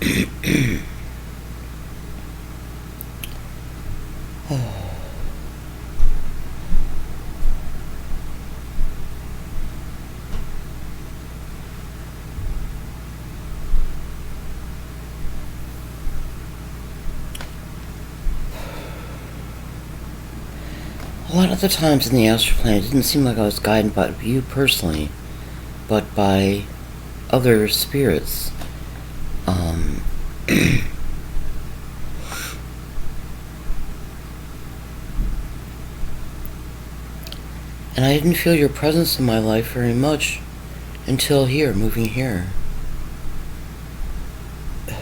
A lot of the times in the astral plane, it didn't seem like I was guided by you personally, but by other spirits. And I didn't feel your presence in my life very much until here, moving here. It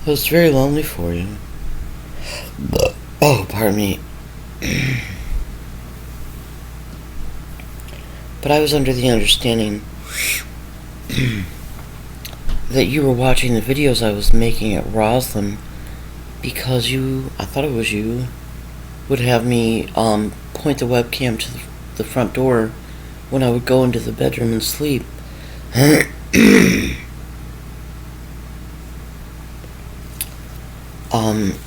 was very lonely for you. Oh, pardon me. But I was under the understanding that you were watching the videos I was making at Roslyn because I thought it was you, would have me point the webcam to the front door when I would go into the bedroom and sleep.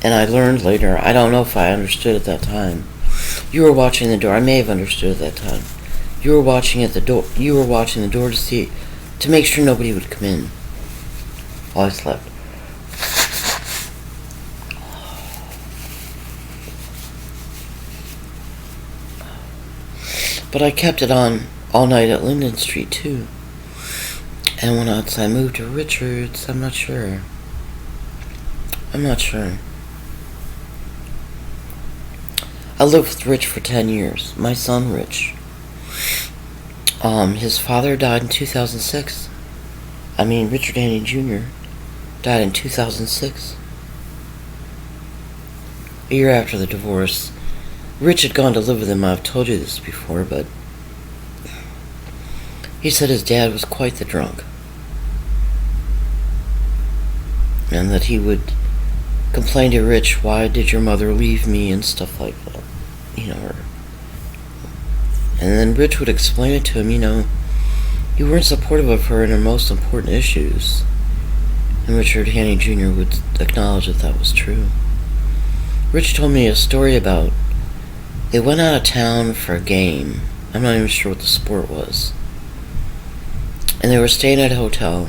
And I learned later, I don't know if I understood at that time. You were watching the door. I may have understood at that time. You were watching at the door. You were watching the door to make sure nobody would come in while I slept. But I kept it on all night at Linden Street too. And when I moved to Richards, I'm not sure. I lived with Rich for 10 years. My son, Rich. His father died in 2006. Richard Haney Jr. died in 2006. A year after the divorce. Rich had gone to live with him. I've told you this before, but he said his dad was quite the drunk. And that he would complain to Rich, why did your mother leave me, and stuff like that. And then Rich would explain it to him, you weren't supportive of her in her most important issues. And Richard Haney Jr. would acknowledge that was true. Rich told me a story about they went out of town for a game. I'm not even sure what the sport was. And they were staying at a hotel.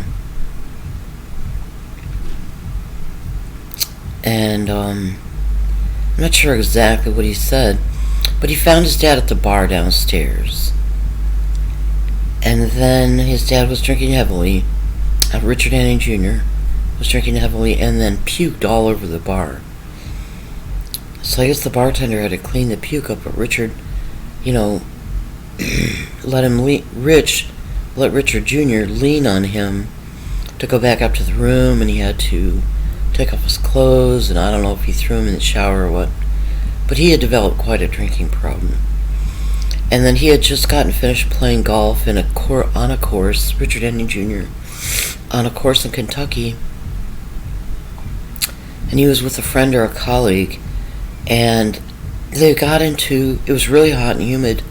And I'm not sure exactly what he said, but he found his dad at the bar downstairs. And then his dad was drinking heavily. Richard Haney Jr. was drinking heavily and then puked all over the bar. So I guess the bartender had to clean the puke up, but Richard, let Richard Jr. lean on him to go back up to the room, and he had to take off his clothes, and I don't know if he threw him in the shower or what, but he had developed quite a drinking problem. And then he had just gotten finished playing golf on a course, Richard Haney Jr., on a course in Kentucky, and he was with a friend or a colleague, and they got into, it was really hot and humid,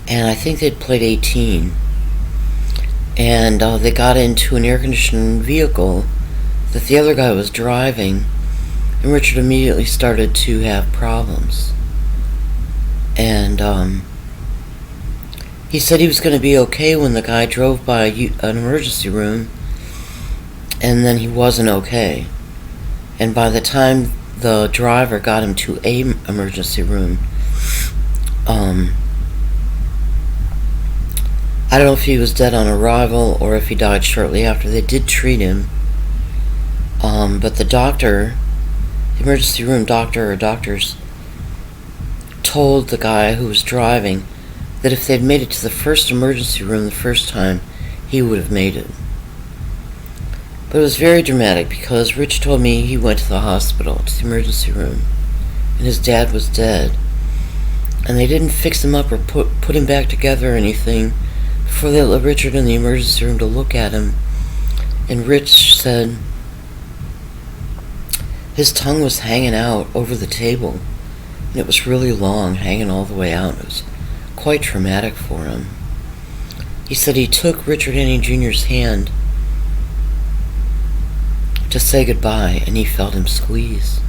and I think they'd played 18, and they got into an air-conditioned vehicle that the other guy was driving, and Richard immediately started to have problems. And he said he was going to be okay when the guy drove by an emergency room, and then he wasn't okay. And by the time the driver got him to a emergency room, I don't know if he was dead on arrival or if he died shortly after. They did treat him. But the doctor, the emergency room doctor or doctors, told the guy who was driving that if they'd made it to the first emergency room the first time, he would have made it. But it was very dramatic because Rich told me he went to the hospital, to the emergency room, and his dad was dead. And they didn't fix him up or put him back together or anything before they let Richard in the emergency room to look at him. And Rich said his tongue was hanging out over the table, and it was really long, hanging all the way out. It was quite traumatic for him. He said he took Richard Haney Jr.'s hand to say goodbye, and he felt him squeeze.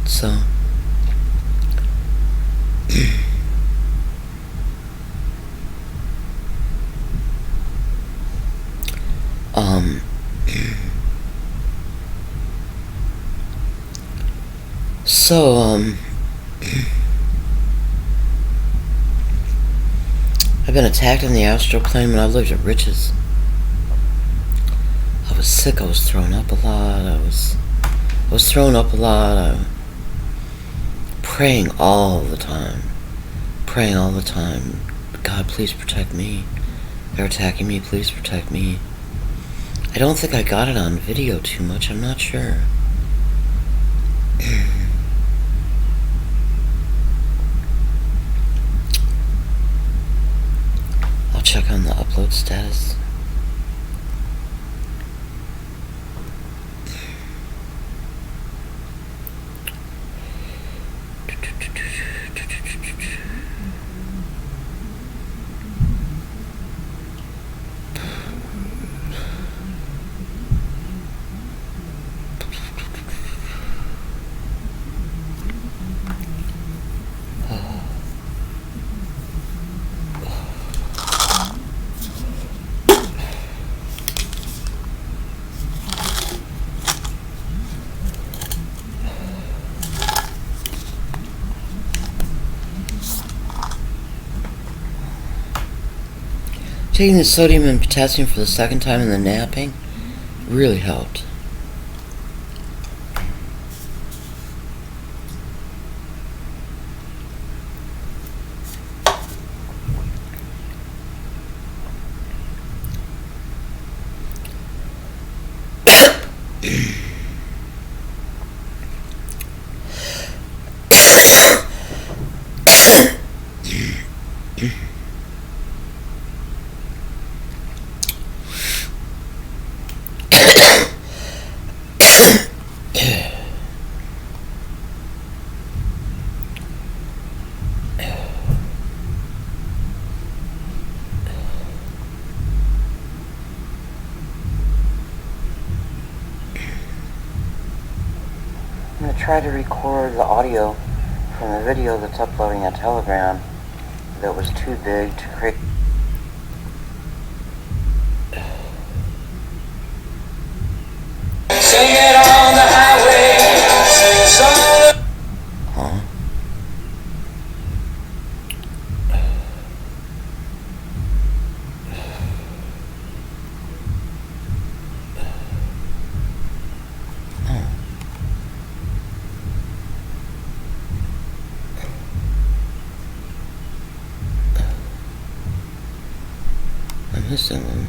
So I've been attacked in the astral plane when I lived at Rich's. I was sick, I was throwing up a lot, I was throwing up a lot, praying all the time. God, please protect me. They're attacking me, please protect me. I don't think I got it on video too much, I'm not sure. I'll check on the upload status. Taking the sodium and potassium for the second time in the napping really helped. I'm going to try to record the audio from the video that's uploading on Telegram that was too big to create. Sing it on the highway, sing song. Huh? I'm missing them.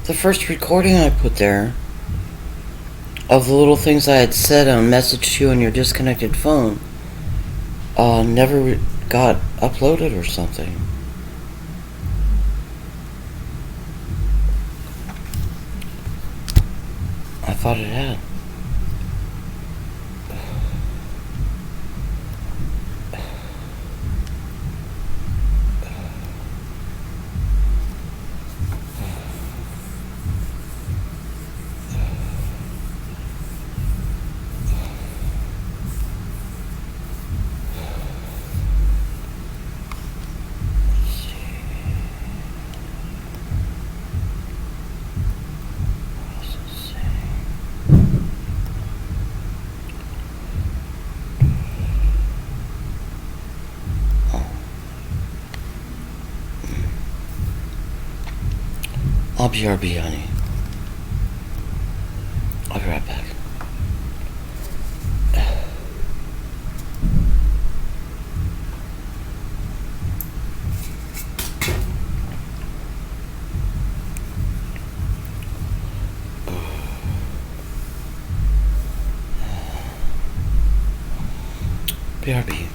The first recording I put there of the little things I had said on message to you on your disconnected phone never got uploaded or something. I thought it had. BRB, honey. I'll be right back. BRB.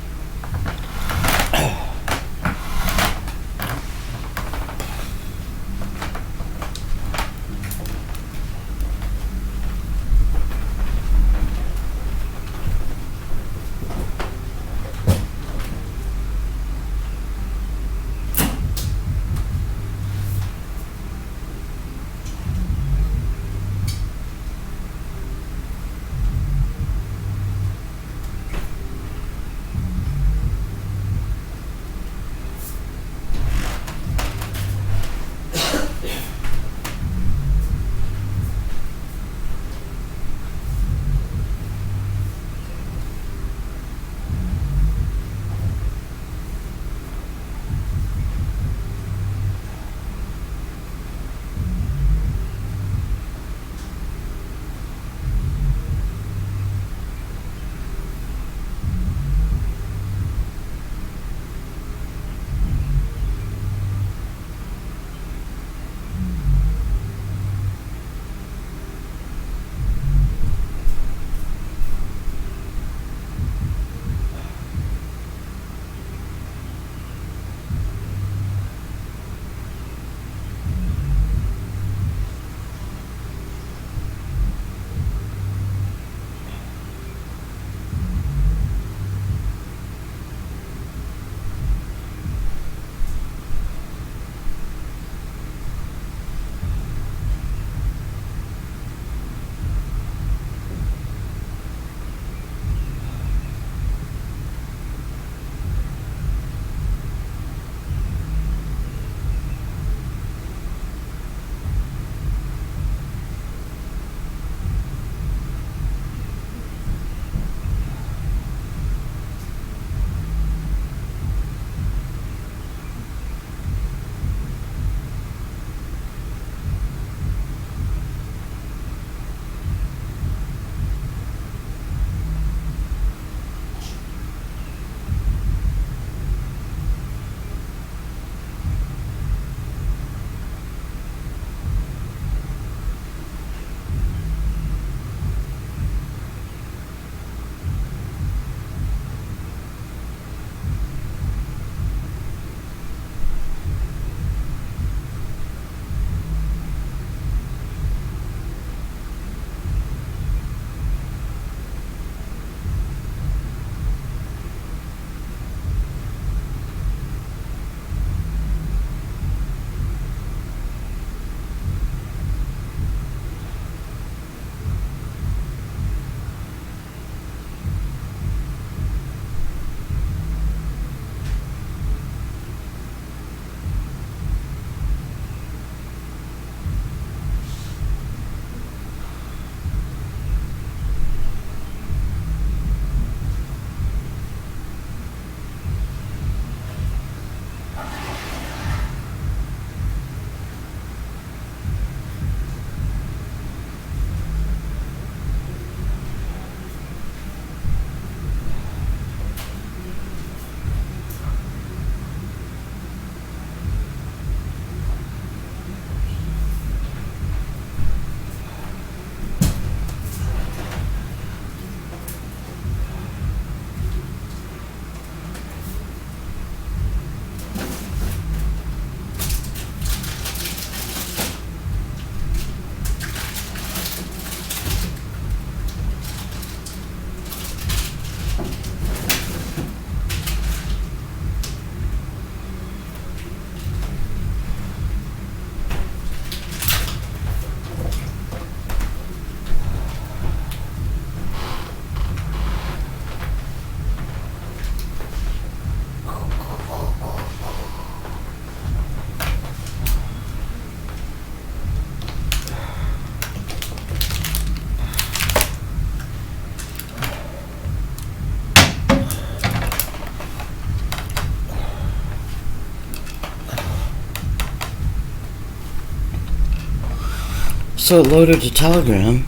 So it loaded to Telegram.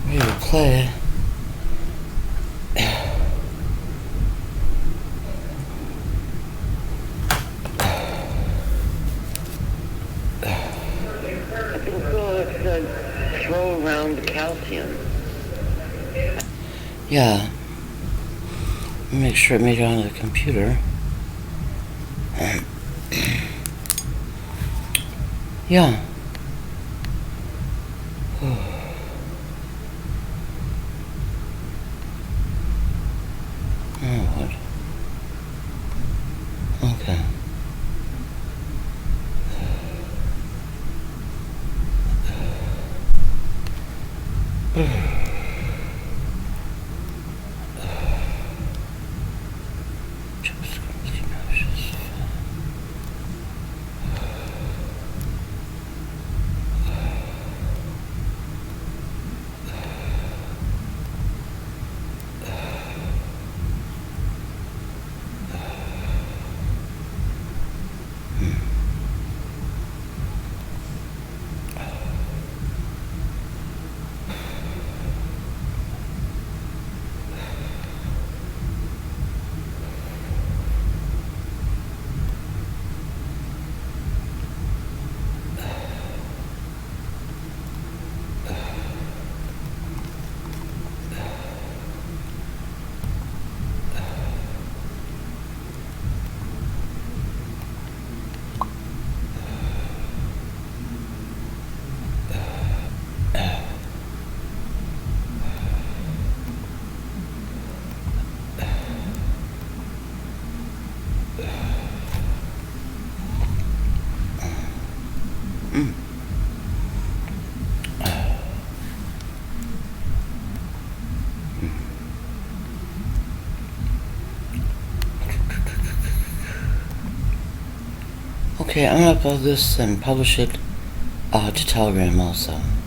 Ready to play it. I think so. It said throw around calcium. Yeah. Let me make sure it made it onto the computer. Yeah. Oh, what? Okay. Okay, I'm gonna upload this and publish it to Telegram also.